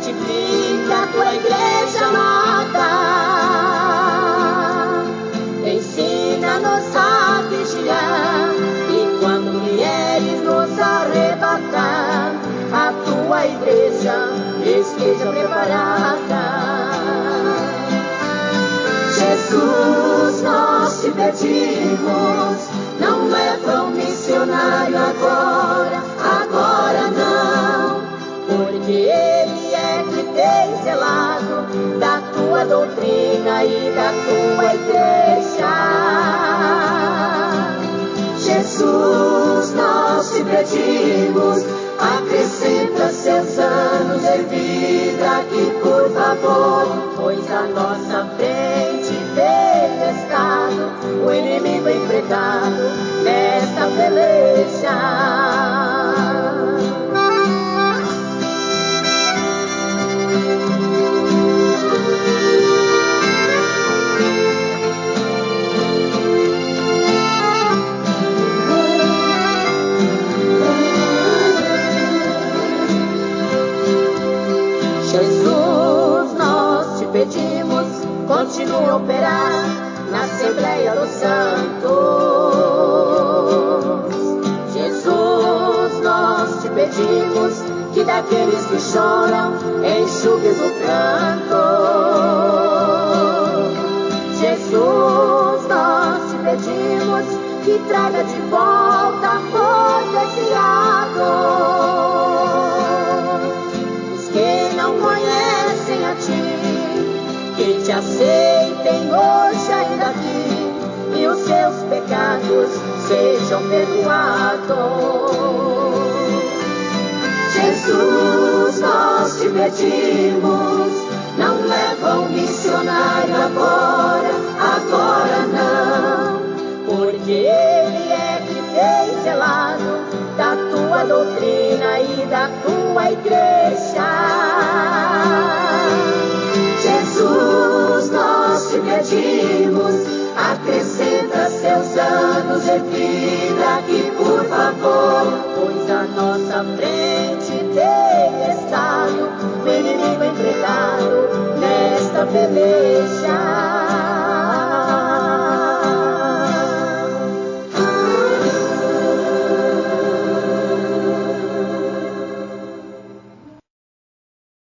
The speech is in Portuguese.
santifique a tua igreja amada. Ensina-nos a vigiar, e quando vieres nos arrebatar, a tua igreja esteja preparada. Jesus, nós te pedimos, não leva um missionário agora não, porque ele é que tem zelado da tua doutrina e da tua igreja. Jesus, nós te pedimos, acrescenta seus anos de vida aqui, por favor, pois a nossa frente tem estado o inimigo empregado nesta peleja. Jesus, nós te pedimos, continue a operar na Assembleia dos Santos. Jesus, nós te pedimos, que daqueles que choram enxugues o pranto. Jesus, nós te pedimos, que traga de volta a força desviado. Que não conhecem a ti, que te aceitem hoje ainda aqui, e os seus pecados sejam perdoados. Jesus, nós te pedimos, não leva um missionário agora não, porque ele é que tem zelado da tua doutrina e da tua igreja.